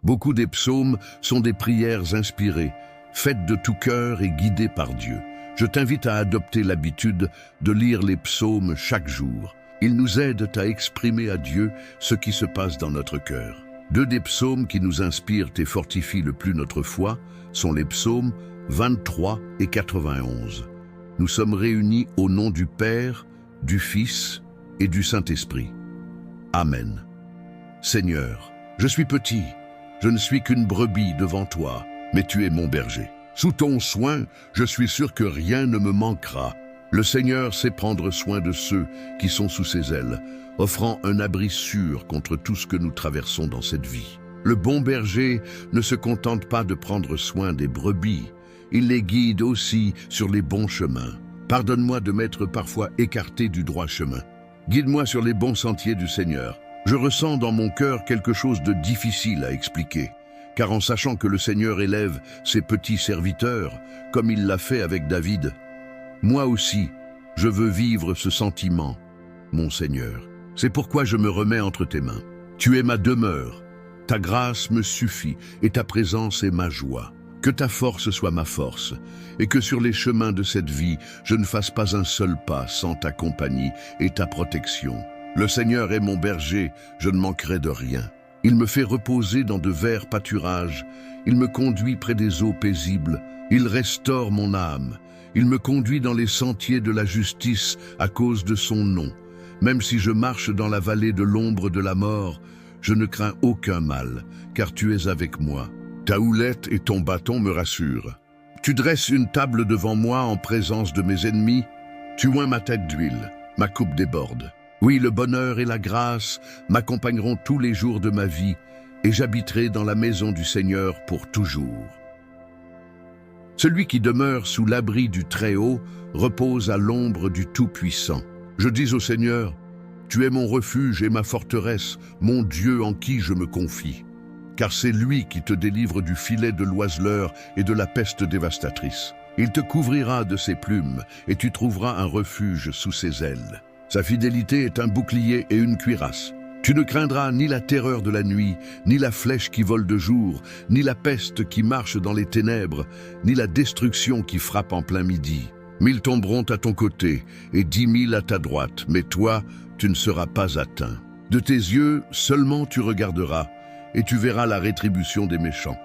Beaucoup des psaumes sont des prières inspirées, faites de tout cœur et guidées par Dieu. Je t'invite à adopter l'habitude de lire les psaumes chaque jour. Ils nous aident à exprimer à Dieu ce qui se passe dans notre cœur. Deux des psaumes qui nous inspirent et fortifient le plus notre foi sont les psaumes 23 et 91. Nous sommes réunis au nom du Père, du Fils et du Saint-Esprit. Amen. Seigneur, je suis petit, je ne suis qu'une brebis devant toi, mais tu es mon berger. Sous ton soin, je suis sûr que rien ne me manquera. Le Seigneur sait prendre soin de ceux qui sont sous ses ailes, offrant un abri sûr contre tout ce que nous traversons dans cette vie. Le bon berger ne se contente pas de prendre soin des brebis, il les guide aussi sur les bons chemins. Pardonne-moi de m'être parfois écarté du droit chemin. Guide-moi sur les bons sentiers du Seigneur. Je ressens dans mon cœur quelque chose de difficile à expliquer, car en sachant que le Seigneur élève ses petits serviteurs, comme il l'a fait avec David, moi aussi, je veux vivre ce sentiment, mon Seigneur. C'est pourquoi je me remets entre tes mains. Tu es ma demeure, ta grâce me suffit et ta présence est ma joie. Que ta force soit ma force, et que sur les chemins de cette vie, je ne fasse pas un seul pas sans ta compagnie et ta protection. Le Seigneur est mon berger, je ne manquerai de rien. Il me fait reposer dans de verts pâturages, il me conduit près des eaux paisibles, il restaure mon âme, il me conduit dans les sentiers de la justice à cause de son nom. Même si je marche dans la vallée de l'ombre de la mort, je ne crains aucun mal, car tu es avec moi. Ta houlette et ton bâton me rassurent. Tu dresses une table devant moi en présence de mes ennemis. Tu oins ma tête d'huile, ma coupe déborde. Oui, le bonheur et la grâce m'accompagneront tous les jours de ma vie, et j'habiterai dans la maison du Seigneur pour toujours. Celui qui demeure sous l'abri du Très-Haut repose à l'ombre du Tout-Puissant. Je dis au Seigneur, tu es mon refuge et ma forteresse, mon Dieu en qui je me confie. Car c'est lui qui te délivre du filet de l'oiseleur et de la peste dévastatrice. Il te couvrira de ses plumes et tu trouveras un refuge sous ses ailes. Sa fidélité est un bouclier et une cuirasse. Tu ne craindras ni la terreur de la nuit, ni la flèche qui vole de jour, ni la peste qui marche dans les ténèbres, ni la destruction qui frappe en plein midi. 1000 tomberont à ton côté et 10 000 à ta droite, mais toi, tu ne seras pas atteint. De tes yeux seulement tu regarderas, et tu verras la rétribution des méchants.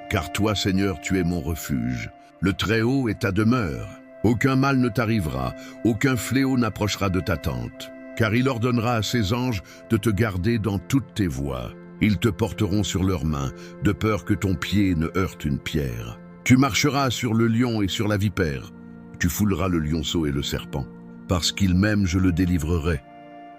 Car toi, Seigneur, tu es mon refuge. Le Très-Haut est ta demeure. Aucun mal ne t'arrivera, aucun fléau n'approchera de ta tente. Car il ordonnera à ses anges de te garder dans toutes tes voies. Ils te porteront sur leurs mains, de peur que ton pied ne heurte une pierre. Tu marcheras sur le lion et sur la vipère. Tu fouleras le lionceau et le serpent. Parce qu'il m'aime, je le délivrerai.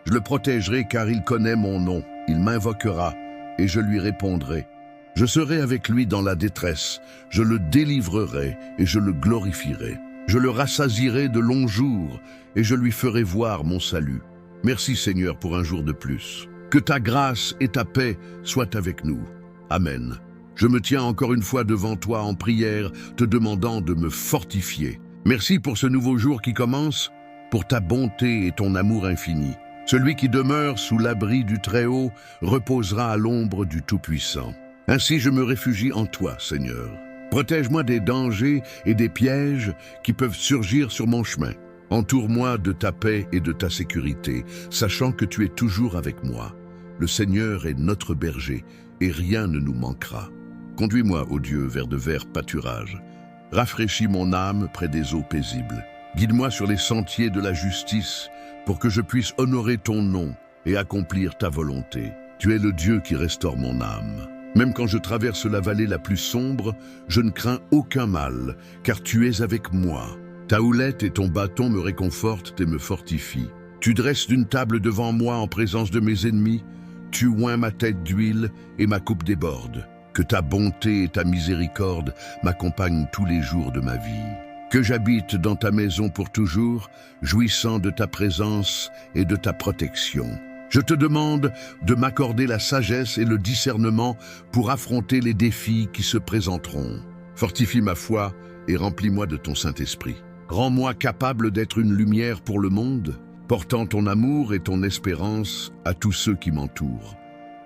Je le protégerai car il connaît mon nom. Il m'invoquera et je lui répondrai. Je serai avec lui dans la détresse. Je le délivrerai et je le glorifierai. Je le rassasierai de longs jours et je lui ferai voir mon salut. Merci Seigneur pour un jour de plus. Que ta grâce et ta paix soient avec nous. Amen. Je me tiens encore une fois devant toi en prière, te demandant de me fortifier. Merci pour ce nouveau jour qui commence, pour ta bonté et ton amour infini. Celui qui demeure sous l'abri du Très-Haut reposera à l'ombre du Tout-Puissant. Ainsi je me réfugie en toi, Seigneur. Protège-moi des dangers et des pièges qui peuvent surgir sur mon chemin. Entoure-moi de ta paix et de ta sécurité, sachant que tu es toujours avec moi. Le Seigneur est notre berger, et rien ne nous manquera. Conduis-moi, ô Dieu, vers de verts pâturages. Rafraîchis mon âme près des eaux paisibles. Guide-moi sur les sentiers de la justice, pour que je puisse honorer ton nom et accomplir ta volonté. Tu es le Dieu qui restaure mon âme. Même quand je traverse la vallée la plus sombre, je ne crains aucun mal, car tu es avec moi. Ta houlette et ton bâton me réconfortent et me fortifient. Tu dresses une table devant moi en présence de mes ennemis. Tu oins ma tête d'huile et ma coupe déborde. Que ta bonté et ta miséricorde m'accompagnent tous les jours de ma vie. Que j'habite dans ta maison pour toujours, jouissant de ta présence et de ta protection. Je te demande de m'accorder la sagesse et le discernement pour affronter les défis qui se présenteront. Fortifie ma foi et remplis-moi de ton Saint-Esprit. Rends-moi capable d'être une lumière pour le monde, portant ton amour et ton espérance à tous ceux qui m'entourent.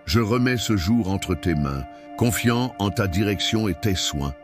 Je remets ce jour entre tes mains, confiant en ta direction et tes soins,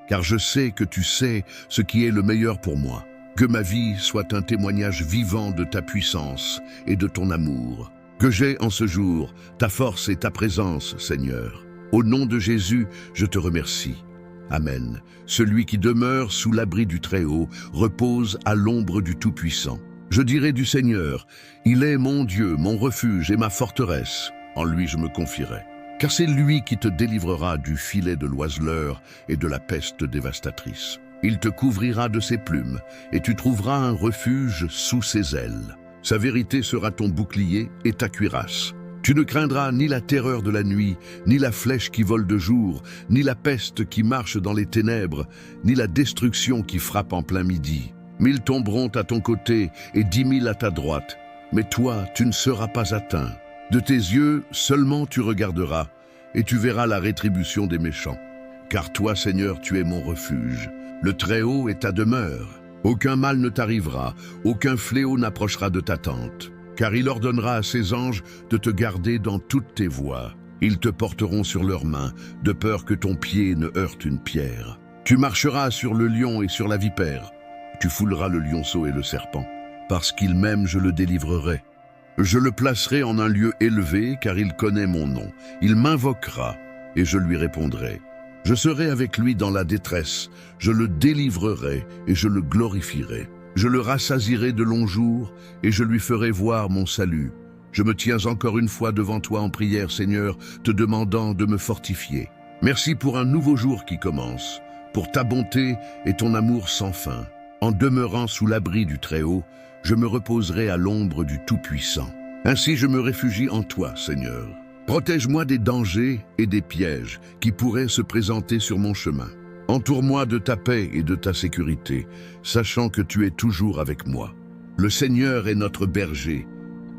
car je sais que tu sais ce qui est le meilleur pour moi. Que ma vie soit un témoignage vivant de ta puissance et de ton amour. Que j'ai en ce jour ta force et ta présence, Seigneur. Au nom de Jésus, je te remercie. Amen. Celui qui demeure sous l'abri du Très-Haut repose à l'ombre du Tout-Puissant. Je dirai du Seigneur, il est mon Dieu, mon refuge et ma forteresse. En lui je me confierai. Car c'est lui qui te délivrera du filet de l'oiseleur et de la peste dévastatrice. Il te couvrira de ses plumes, et tu trouveras un refuge sous ses ailes. Sa vérité sera ton bouclier et ta cuirasse. Tu ne craindras ni la terreur de la nuit, ni la flèche qui vole de jour, ni la peste qui marche dans les ténèbres, ni la destruction qui frappe en plein midi. 1000 tomberont à ton côté et 10 000 à ta droite, mais toi, tu ne seras pas atteint. De tes yeux seulement tu regarderas, et tu verras la rétribution des méchants. Car toi, Seigneur, tu es mon refuge. Le Très-Haut est ta demeure. Aucun mal ne t'arrivera, aucun fléau n'approchera de ta tente. Car il ordonnera à ses anges de te garder dans toutes tes voies. Ils te porteront sur leurs mains, de peur que ton pied ne heurte une pierre. Tu marcheras sur le lion et sur la vipère. Tu fouleras le lionceau et le serpent. Parce qu'il m'aime, je le délivrerai. Je le placerai en un lieu élevé, car il connaît mon nom. Il m'invoquera, et je lui répondrai. Je serai avec lui dans la détresse, je le délivrerai et je le glorifierai. Je le rassasierai de longs jours et je lui ferai voir mon salut. Je me tiens encore une fois devant toi en prière, Seigneur, te demandant de me fortifier. Merci pour un nouveau jour qui commence, pour ta bonté et ton amour sans fin. En demeurant sous l'abri du Très-Haut, je me reposerai à l'ombre du Tout-Puissant. Ainsi je me réfugie en toi, Seigneur. Protège-moi des dangers et des pièges qui pourraient se présenter sur mon chemin. Entoure-moi de ta paix et de ta sécurité, sachant que tu es toujours avec moi. Le Seigneur est notre berger,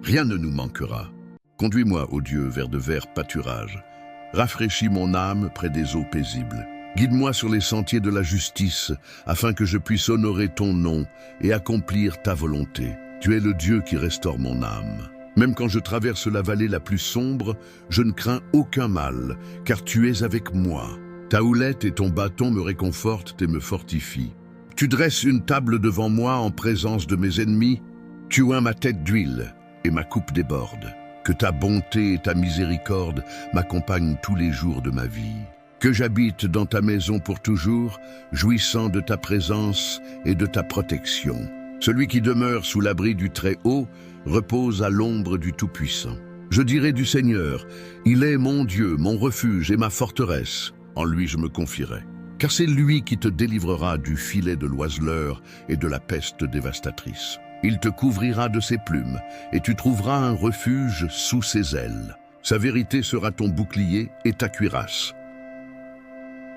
rien ne nous manquera. Conduis-moi, ô Dieu, vers de verts pâturages. Rafraîchis mon âme près des eaux paisibles. Guide-moi sur les sentiers de la justice, afin que je puisse honorer ton nom et accomplir ta volonté. Tu es le Dieu qui restaure mon âme. Même quand je traverse la vallée la plus sombre, je ne crains aucun mal, car tu es avec moi. Ta houlette et ton bâton me réconfortent et me fortifient. Tu dresses une table devant moi en présence de mes ennemis. Tu oins ma tête d'huile et ma coupe déborde. Que ta bonté et ta miséricorde m'accompagnent tous les jours de ma vie. Que j'habite dans ta maison pour toujours, jouissant de ta présence et de ta protection. Celui qui demeure sous l'abri du Très-Haut repose à l'ombre du Tout-Puissant. Je dirai du Seigneur, il est mon Dieu, mon refuge et ma forteresse. En lui je me confierai. Car c'est lui qui te délivrera du filet de l'oiseleur et de la peste dévastatrice. Il te couvrira de ses plumes, et tu trouveras un refuge sous ses ailes. Sa vérité sera ton bouclier et ta cuirasse.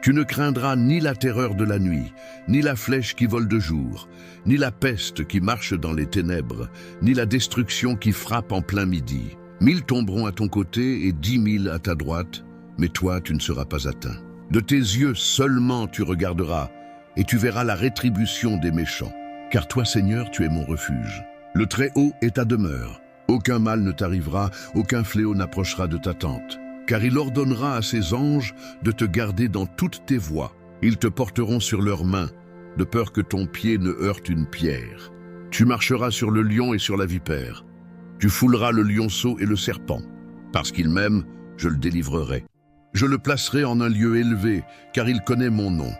Tu ne craindras ni la terreur de la nuit, ni la flèche qui vole de jour, ni la peste qui marche dans les ténèbres, ni la destruction qui frappe en plein midi. 1000 tomberont à ton côté et 10 000 à ta droite, mais toi tu ne seras pas atteint. De tes yeux seulement tu regarderas, et tu verras la rétribution des méchants. Car toi, Seigneur, tu es mon refuge. Le Très-Haut est ta demeure. Aucun mal ne t'arrivera, aucun fléau n'approchera de ta tente. Car il ordonnera à ses anges de te garder dans toutes tes voies. Ils te porteront sur leurs mains, de peur que ton pied ne heurte une pierre. Tu marcheras sur le lion et sur la vipère. Tu fouleras le lionceau et le serpent. Parce qu'il m'aime, je le délivrerai. Je le placerai en un lieu élevé, car il connaît mon nom.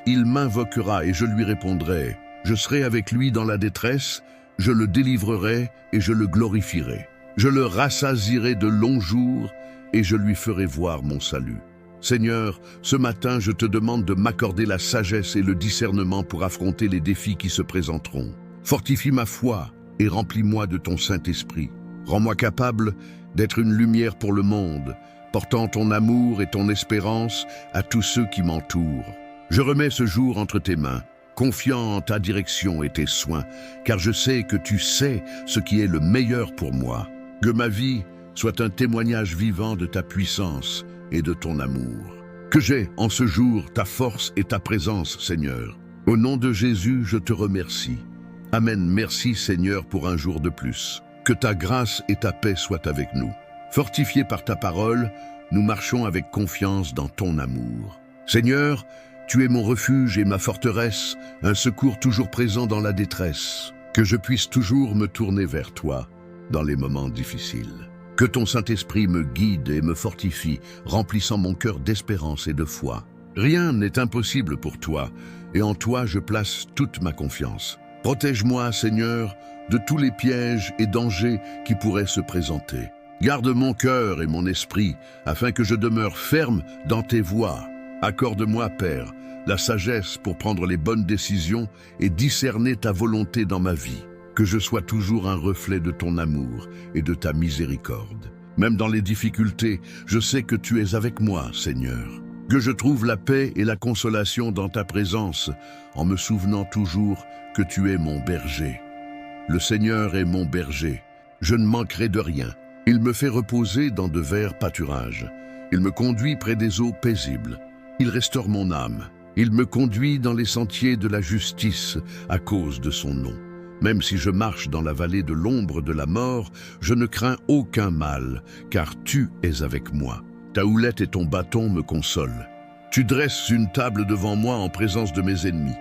Il m'invoquera et je lui répondrai. Je serai avec lui dans la détresse, je le délivrerai et je le glorifierai. Je le rassasierai de longs jours et je lui ferai voir mon salut. Seigneur, ce matin, je te demande de m'accorder la sagesse et le discernement pour affronter les défis qui se présenteront. Fortifie ma foi et remplis-moi de ton Saint-Esprit. Rends-moi capable d'être une lumière pour le monde, portant ton amour et ton espérance à tous ceux qui m'entourent. Je remets ce jour entre tes mains, confiant en ta direction et tes soins, car je sais que tu sais ce qui est le meilleur pour moi. Que ma vie soit un témoignage vivant de ta puissance et de ton amour. Que j'ai en ce jour ta force et ta présence, Seigneur. Au nom de Jésus, je te remercie. Amen. Merci, Seigneur, pour un jour de plus. Que ta grâce et ta paix soient avec nous. Fortifiés par ta parole, nous marchons avec confiance dans ton amour. Seigneur, tu es mon refuge et ma forteresse, un secours toujours présent dans la détresse. Que je puisse toujours me tourner vers toi dans les moments difficiles. Que ton Saint-Esprit me guide et me fortifie, remplissant mon cœur d'espérance et de foi. Rien n'est impossible pour toi, et en toi je place toute ma confiance. Protège-moi, Seigneur, de tous les pièges et dangers qui pourraient se présenter. Garde mon cœur et mon esprit, afin que je demeure ferme dans tes voies. Accorde-moi, Père, la sagesse pour prendre les bonnes décisions et discerner ta volonté dans ma vie. Que je sois toujours un reflet de ton amour et de ta miséricorde. Même dans les difficultés, je sais que tu es avec moi, Seigneur. Que je trouve la paix et la consolation dans ta présence, en me souvenant toujours que tu es mon berger. Le Seigneur est mon berger. Je ne manquerai de rien. Il me fait reposer dans de verts pâturages. Il me conduit près des eaux paisibles. Il restaure mon âme. Il me conduit dans les sentiers de la justice à cause de son nom. Même si je marche dans la vallée de l'ombre de la mort, je ne crains aucun mal, car tu es avec moi. Ta houlette et ton bâton me consolent. Tu dresses une table devant moi en présence de mes ennemis.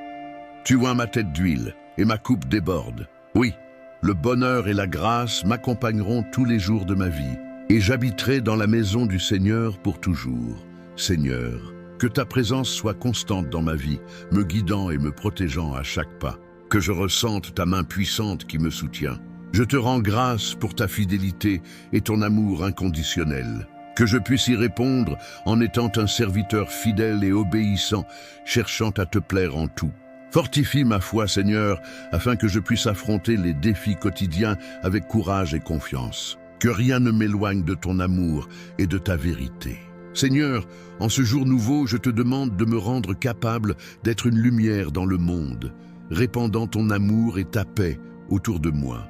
Tu oins ma tête d'huile et ma coupe déborde. Oui, le bonheur et la grâce m'accompagneront tous les jours de ma vie, et j'habiterai dans la maison du Seigneur pour toujours. Seigneur, que ta présence soit constante dans ma vie, me guidant et me protégeant à chaque pas. Que je ressente ta main puissante qui me soutient. Je te rends grâce pour ta fidélité et ton amour inconditionnel. Que je puisse y répondre en étant un serviteur fidèle et obéissant, cherchant à te plaire en tout. Fortifie ma foi, Seigneur, afin que je puisse affronter les défis quotidiens avec courage et confiance. Que rien ne m'éloigne de ton amour et de ta vérité. Seigneur, en ce jour nouveau, je te demande de me rendre capable d'être une lumière dans le monde, répandant ton amour et ta paix autour de moi.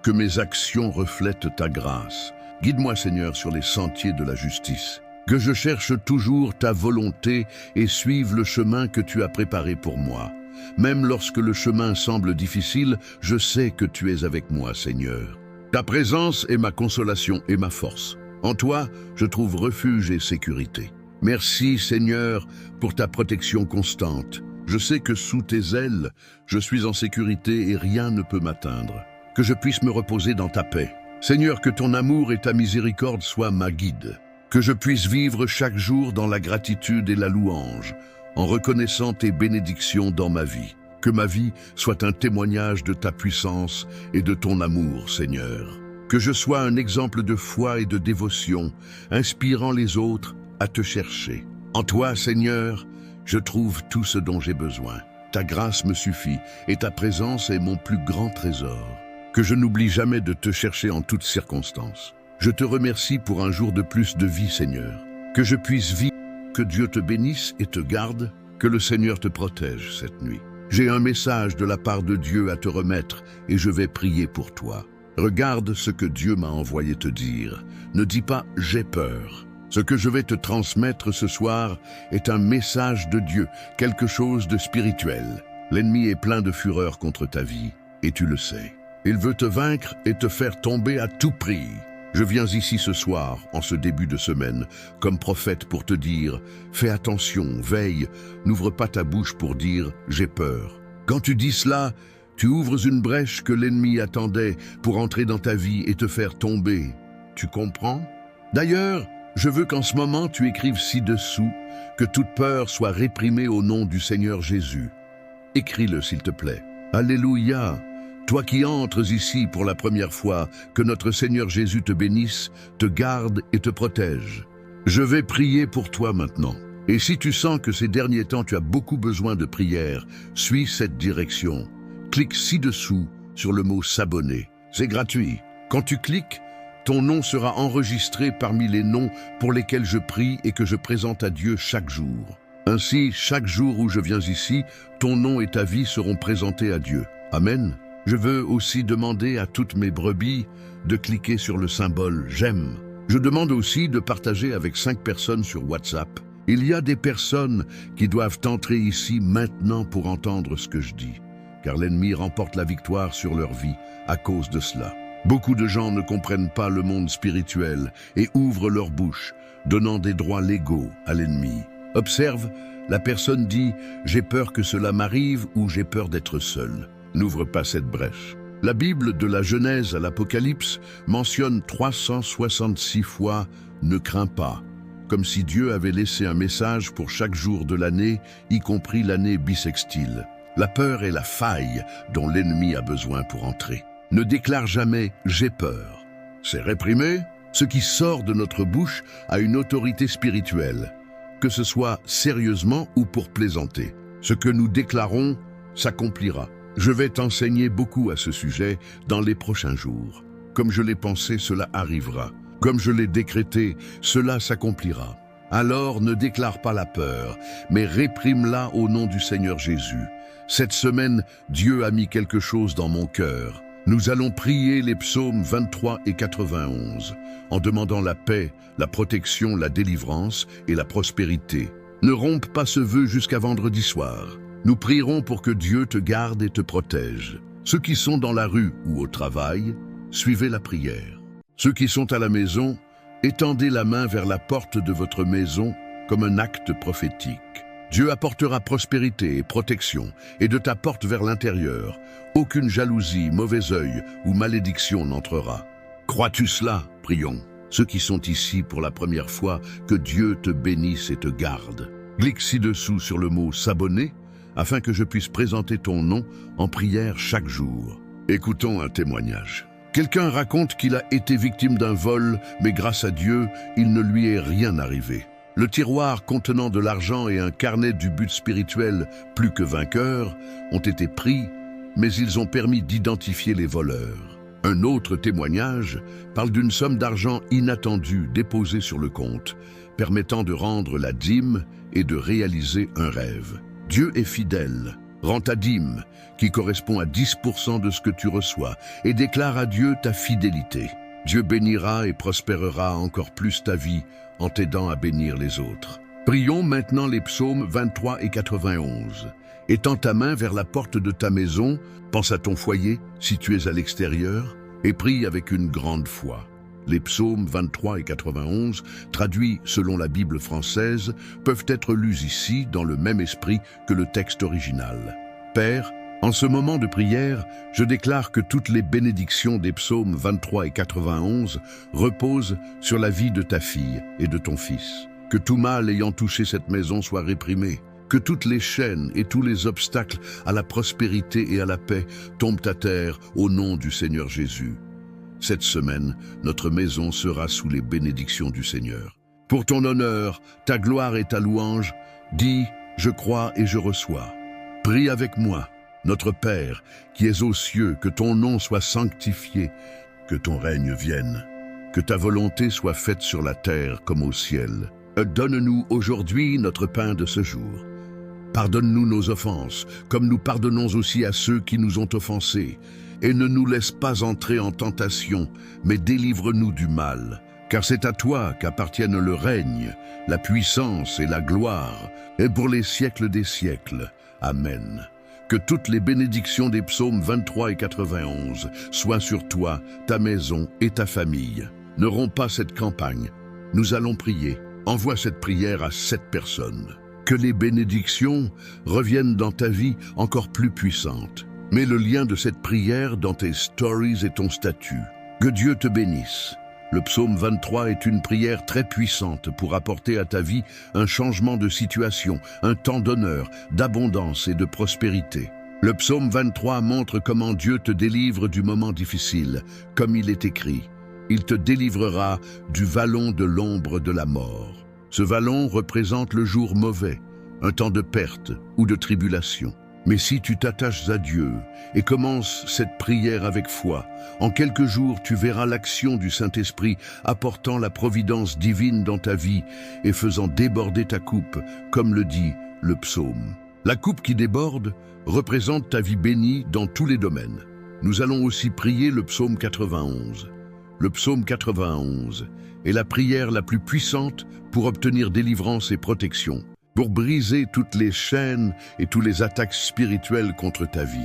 Que mes actions reflètent ta grâce. Guide-moi, Seigneur, sur les sentiers de la justice. Que je cherche toujours ta volonté et suive le chemin que tu as préparé pour moi. Même lorsque le chemin semble difficile, je sais que tu es avec moi, Seigneur. Ta présence est ma consolation et ma force. En toi, je trouve refuge et sécurité. Merci, Seigneur, pour ta protection constante. Je sais que sous tes ailes, je suis en sécurité et rien ne peut m'atteindre. Que je puisse me reposer dans ta paix. Seigneur, que ton amour et ta miséricorde soient ma guide. Que je puisse vivre chaque jour dans la gratitude et la louange, en reconnaissant tes bénédictions dans ma vie. Que ma vie soit un témoignage de ta puissance et de ton amour, Seigneur. Que je sois un exemple de foi et de dévotion, inspirant les autres à te chercher. En toi, Seigneur, je trouve tout ce dont j'ai besoin. Ta grâce me suffit et ta présence est mon plus grand trésor. Que je n'oublie jamais de te chercher en toutes circonstances. Je te remercie pour un jour de plus de vie, Seigneur. Que je puisse vivre, que Dieu te bénisse et te garde, que le Seigneur te protège cette nuit. J'ai un message de la part de Dieu à te remettre et je vais prier pour toi. Regarde ce que Dieu m'a envoyé te dire. Ne dis pas « j'ai peur ». Ce que je vais te transmettre ce soir est un message de Dieu, quelque chose de spirituel. L'ennemi est plein de fureur contre ta vie, et tu le sais. Il veut te vaincre et te faire tomber à tout prix. Je viens ici ce soir, en ce début de semaine, comme prophète pour te dire « Fais attention, veille, n'ouvre pas ta bouche pour dire « j'ai peur ». Quand tu dis cela, tu ouvres une brèche que l'ennemi attendait pour entrer dans ta vie et te faire tomber. Tu comprends? D'ailleurs, je veux qu'en ce moment tu écrives ci-dessous que toute peur soit réprimée au nom du Seigneur Jésus. Écris-le s'il te plaît. Alléluia! Toi qui entres ici pour la première fois, que notre Seigneur Jésus te bénisse, te garde et te protège. Je vais prier pour toi maintenant. Et si tu sens que ces derniers temps tu as beaucoup besoin de prière, suis cette direction. Clique ci-dessous sur le mot s'abonner. C'est gratuit. Quand tu cliques, ton nom sera enregistré parmi les noms pour lesquels je prie et que je présente à Dieu chaque jour. Ainsi, chaque jour où je viens ici, ton nom et ta vie seront présentés à Dieu. Amen. Je veux aussi demander à toutes mes brebis de cliquer sur le symbole « J'aime ». Je demande aussi de partager avec 5 personnes sur WhatsApp. Il y a des personnes qui doivent entrer ici maintenant pour entendre ce que je dis, car l'ennemi remporte la victoire sur leur vie à cause de cela. Beaucoup de gens ne comprennent pas le monde spirituel et ouvrent leur bouche, donnant des droits légaux à l'ennemi. Observe, la personne dit « j'ai peur que cela m'arrive » ou « j'ai peur d'être seul ». N'ouvre pas cette brèche. La Bible de la Genèse à l'Apocalypse mentionne 366 fois « ne crains pas », comme si Dieu avait laissé un message pour chaque jour de l'année, y compris l'année bissextile. La peur est la faille dont l'ennemi a besoin pour entrer. Ne déclare jamais « j'ai peur ». C'est réprimer ce qui sort de notre bouche à une autorité spirituelle, que ce soit sérieusement ou pour plaisanter. Ce que nous déclarons s'accomplira. Je vais t'enseigner beaucoup à ce sujet dans les prochains jours. Comme je l'ai pensé, cela arrivera. Comme je l'ai décrété, cela s'accomplira. Alors ne déclare pas la peur, mais réprime-la au nom du Seigneur Jésus. Cette semaine, Dieu a mis quelque chose dans mon cœur. Nous allons prier les psaumes 23 et 91, en demandant la paix, la protection, la délivrance et la prospérité. Ne rompe pas ce vœu jusqu'à vendredi soir. Nous prierons pour que Dieu te garde et te protège. Ceux qui sont dans la rue ou au travail, suivez la prière. Ceux qui sont à la maison, étendez la main vers la porte de votre maison comme un acte prophétique. Dieu apportera prospérité et protection, et de ta porte vers l'intérieur, aucune jalousie, mauvais œil ou malédiction n'entrera. Crois-tu cela? Prions. Ceux qui sont ici pour la première fois, que Dieu te bénisse et te garde. Clique ci-dessous sur le mot « s'abonner » afin que je puisse présenter ton nom en prière chaque jour. Écoutons un témoignage. Quelqu'un raconte qu'il a été victime d'un vol, mais grâce à Dieu, il ne lui est rien arrivé. Le tiroir contenant de l'argent et un carnet du but spirituel plus que vainqueur ont été pris, mais ils ont permis d'identifier les voleurs. Un autre témoignage parle d'une somme d'argent inattendue déposée sur le compte, permettant de rendre la dîme et de réaliser un rêve. Dieu est fidèle. Rends ta dîme, qui correspond à 10% de ce que tu reçois, et déclare à Dieu ta fidélité. Dieu bénira et prospérera encore plus ta vie en t'aidant à bénir les autres. Prions maintenant les psaumes 23 et 91. Étends ta main vers la porte de ta maison, pense à ton foyer si tu es à l'extérieur, et prie avec une grande foi. Les psaumes 23 et 91, traduits selon la Bible française, peuvent être lus ici dans le même esprit que le texte original. Père, en ce moment de prière, je déclare que toutes les bénédictions des psaumes 23 et 91 reposent sur la vie de ta fille et de ton fils. Que tout mal ayant touché cette maison soit réprimé. Que toutes les chaînes et tous les obstacles à la prospérité et à la paix tombent à terre au nom du Seigneur Jésus. Cette semaine, notre maison sera sous les bénédictions du Seigneur. Pour ton honneur, ta gloire et ta louange, dis « Je crois et je reçois ». Prie avec moi. Notre Père, qui es aux cieux, que ton nom soit sanctifié, que ton règne vienne, que ta volonté soit faite sur la terre comme au ciel. Donne-nous aujourd'hui notre pain de ce jour. Pardonne-nous nos offenses, comme nous pardonnons aussi à ceux qui nous ont offensés. Et ne nous laisse pas entrer en tentation, mais délivre-nous du mal. Car c'est à toi qu'appartiennent le règne, la puissance et la gloire, et pour les siècles des siècles. Amen. Que toutes les bénédictions des psaumes 23 et 91 soient sur toi, ta maison et ta famille. Ne romps pas cette campagne. Nous allons prier. Envoie cette prière à 7 personnes. Que les bénédictions reviennent dans ta vie encore plus puissantes. Mets le lien de cette prière dans tes stories et ton statut. Que Dieu te bénisse. Le psaume 23 est une prière très puissante pour apporter à ta vie un changement de situation, un temps d'honneur, d'abondance et de prospérité. Le psaume 23 montre comment Dieu te délivre du moment difficile, comme il est écrit. Il te délivrera du vallon de l'ombre de la mort. Ce vallon représente le jour mauvais, un temps de perte ou de tribulation. Mais si tu t'attaches à Dieu et commences cette prière avec foi, en quelques jours tu verras l'action du Saint-Esprit apportant la providence divine dans ta vie et faisant déborder ta coupe, comme le dit le psaume. La coupe qui déborde représente ta vie bénie dans tous les domaines. Nous allons aussi prier le psaume 91. Le psaume 91 est la prière la plus puissante pour obtenir délivrance et protection, pour briser toutes les chaînes et toutes les attaques spirituelles contre ta vie.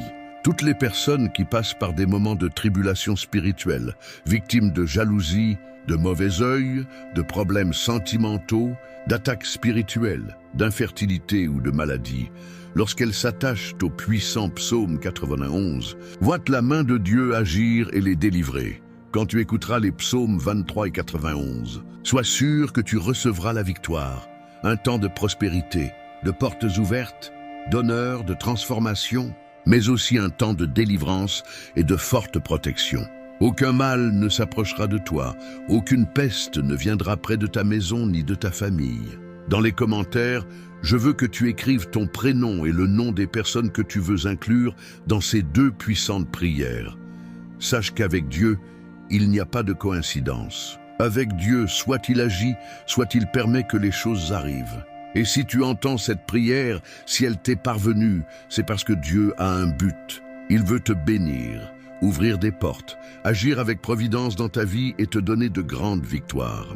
Toutes les personnes qui passent par des moments de tribulation spirituelle, victimes de jalousie, de mauvais œil, de problèmes sentimentaux, d'attaques spirituelles, d'infertilité ou de maladie, lorsqu'elles s'attachent au puissant psaume 91, voient la main de Dieu agir et les délivrer. Quand tu écouteras les psaumes 23 et 91, sois sûr que tu recevras la victoire, un temps de prospérité, de portes ouvertes, d'honneur, de transformation, mais aussi un temps de délivrance et de forte protection. Aucun mal ne s'approchera de toi, aucune peste ne viendra près de ta maison ni de ta famille. Dans les commentaires, je veux que tu écrives ton prénom et le nom des personnes que tu veux inclure dans ces deux puissantes prières. Sache qu'avec Dieu, il n'y a pas de coïncidence. Avec Dieu, soit il agit, soit il permet que les choses arrivent. Et si tu entends cette prière, si elle t'est parvenue, c'est parce que Dieu a un but. Il veut te bénir, ouvrir des portes, agir avec providence dans ta vie et te donner de grandes victoires.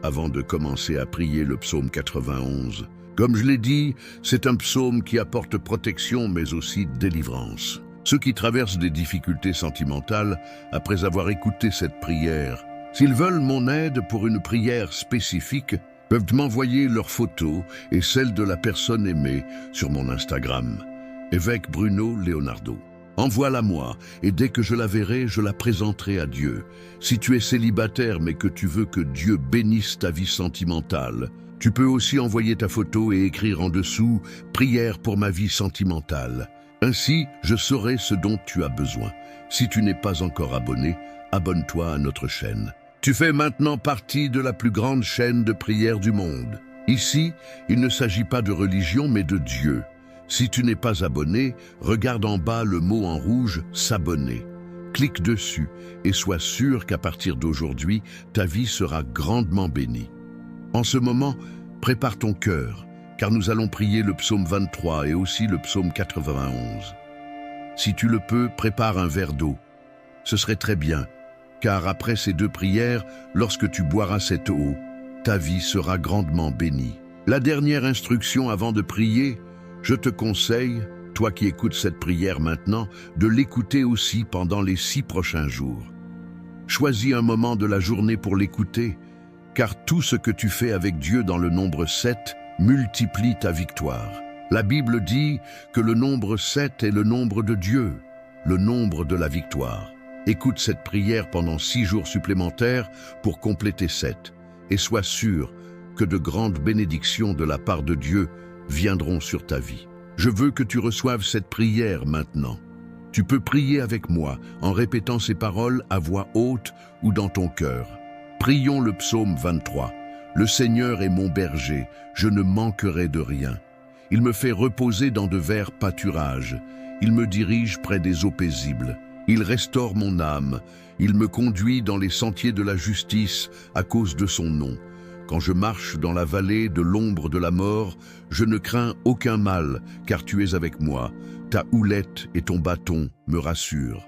Avant de commencer à prier le psaume 91, comme je l'ai dit, c'est un psaume qui apporte protection mais aussi délivrance. Ceux qui traversent des difficultés sentimentales, après avoir écouté cette prière, s'ils veulent mon aide pour une prière spécifique, peuvent m'envoyer leurs photos et celles de la personne aimée sur mon Instagram, évêque Bruno Leonardo. Envoie-la-moi et dès que je la verrai, je la présenterai à Dieu. Si tu es célibataire mais que tu veux que Dieu bénisse ta vie sentimentale, tu peux aussi envoyer ta photo et écrire en dessous « Prière pour ma vie sentimentale ». Ainsi, je saurai ce dont tu as besoin. Si tu n'es pas encore abonné, abonne-toi à notre chaîne. Tu fais maintenant partie de la plus grande chaîne de prière du monde. Ici, il ne s'agit pas de religion, mais de Dieu. Si tu n'es pas abonné, regarde en bas le mot en rouge « S'abonner ». Clique dessus et sois sûr qu'à partir d'aujourd'hui, ta vie sera grandement bénie. En ce moment, prépare ton cœur, car nous allons prier le psaume 23 et aussi le psaume 91. Si tu le peux, prépare un verre d'eau. Ce serait très bien, car après ces deux prières, lorsque tu boiras cette eau, ta vie sera grandement bénie. La dernière instruction avant de prier, je te conseille, toi qui écoutes cette prière maintenant, de l'écouter aussi pendant les 6 prochains jours. Choisis un moment de la journée pour l'écouter, car tout ce que tu fais avec Dieu dans le nombre 7 multiplie ta victoire. La Bible dit que le nombre 7 est le nombre de Dieu, le nombre de la victoire. Écoute cette prière pendant 6 jours supplémentaires pour compléter 7, et sois sûr que de grandes bénédictions de la part de Dieu viendront sur ta vie. Je veux que tu reçoives cette prière maintenant. Tu peux prier avec moi en répétant ces paroles à voix haute ou dans ton cœur. Prions le psaume 23. Le Seigneur est mon berger, je ne manquerai de rien. Il me fait reposer dans de verts pâturages. Il me dirige près des eaux paisibles. Il restaure mon âme. Il me conduit dans les sentiers de la justice à cause de son nom. Quand je marche dans la vallée de l'ombre de la mort, je ne crains aucun mal, car tu es avec moi. Ta houlette et ton bâton me rassurent.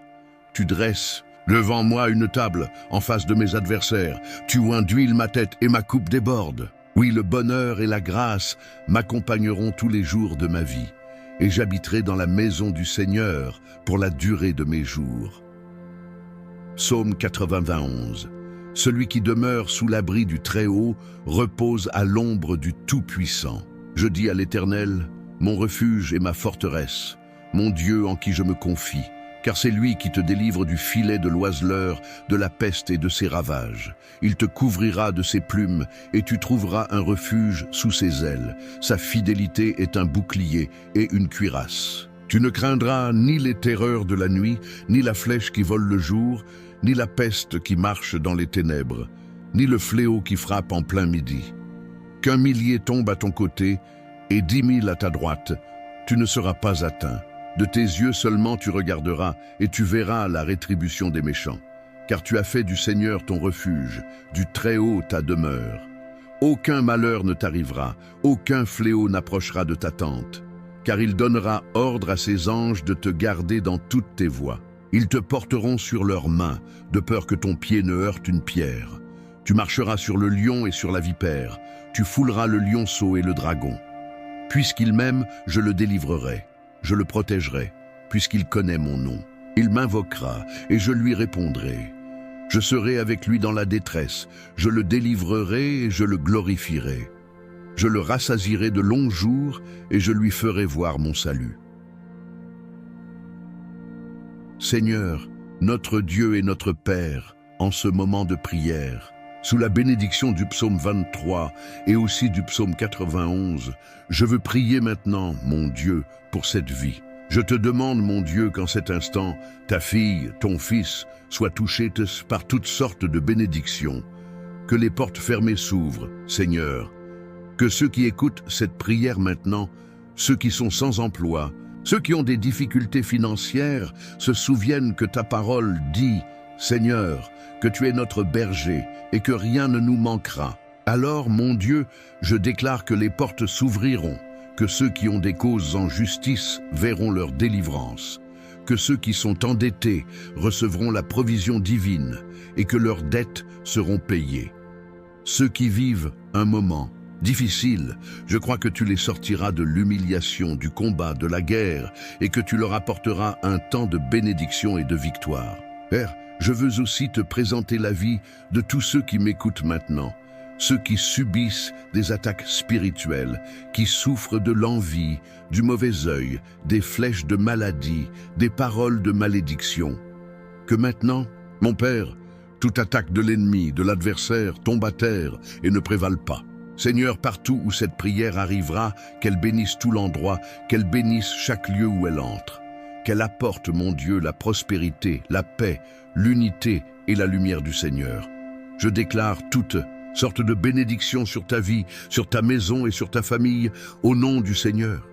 Tu dresses devant moi une table en face de mes adversaires. Tu induis ma tête et ma coupe déborde. Oui, le bonheur et la grâce m'accompagneront tous les jours de ma vie, et j'habiterai dans la maison du Seigneur pour la durée de mes jours. Psaume 91. Celui qui demeure sous l'abri du Très-Haut repose à l'ombre du Tout-Puissant. Je dis à l'Éternel, mon refuge et ma forteresse, mon Dieu en qui je me confie, car c'est lui qui te délivre du filet de l'oiseleur, de la peste et de ses ravages. Il te couvrira de ses plumes et tu trouveras un refuge sous ses ailes. Sa fidélité est un bouclier et une cuirasse. Tu ne craindras ni les terreurs de la nuit, ni la flèche qui vole le jour, ni la peste qui marche dans les ténèbres, ni le fléau qui frappe en plein midi. Qu'un millier tombe à ton côté et 10 000 à ta droite, tu ne seras pas atteint. De tes yeux seulement tu regarderas et tu verras la rétribution des méchants. Car tu as fait du Seigneur ton refuge, du Très-Haut ta demeure. Aucun malheur ne t'arrivera, aucun fléau n'approchera de ta tente. Car il donnera ordre à ses anges de te garder dans toutes tes voies. Ils te porteront sur leurs mains, de peur que ton pied ne heurte une pierre. Tu marcheras sur le lion et sur la vipère, tu fouleras le lionceau et le dragon. Puisqu'il m'aime, je le délivrerai, je le protégerai, puisqu'il connaît mon nom. Il m'invoquera, et je lui répondrai. Je serai avec lui dans la détresse, je le délivrerai et je le glorifierai. Je le rassasierai de longs jours, et je lui ferai voir mon salut. Seigneur, notre Dieu et notre Père, en ce moment de prière, sous la bénédiction du psaume 23 et aussi du psaume 91, je veux prier maintenant, mon Dieu, pour cette vie. Je te demande, mon Dieu, qu'en cet instant, ta fille, ton fils, soient touchés par toutes sortes de bénédictions. Que les portes fermées s'ouvrent, Seigneur. Que ceux qui écoutent cette prière maintenant, ceux qui sont sans emploi, ceux qui ont des difficultés financières, se souviennent que ta parole dit, Seigneur, que tu es notre berger et que rien ne nous manquera. Alors, mon Dieu, je déclare que les portes s'ouvriront, que ceux qui ont des causes en justice verront leur délivrance, que ceux qui sont endettés recevront la provision divine et que leurs dettes seront payées. Ceux qui vivent un moment difficile, je crois que tu les sortiras de l'humiliation, du combat, de la guerre et que tu leur apporteras un temps de bénédiction et de victoire. Père, je veux aussi te présenter la vie de tous ceux qui m'écoutent maintenant, ceux qui subissent des attaques spirituelles, qui souffrent de l'envie, du mauvais œil, des flèches de maladie, des paroles de malédiction. Que maintenant, mon Père, toute attaque de l'ennemi, de l'adversaire tombe à terre et ne prévale pas. Seigneur, partout où cette prière arrivera, qu'elle bénisse tout l'endroit, qu'elle bénisse chaque lieu où elle entre. Qu'elle apporte, mon Dieu, la prospérité, la paix, l'unité et la lumière du Seigneur. Je déclare toutes sortes de bénédictions sur ta vie, sur ta maison et sur ta famille, au nom du Seigneur.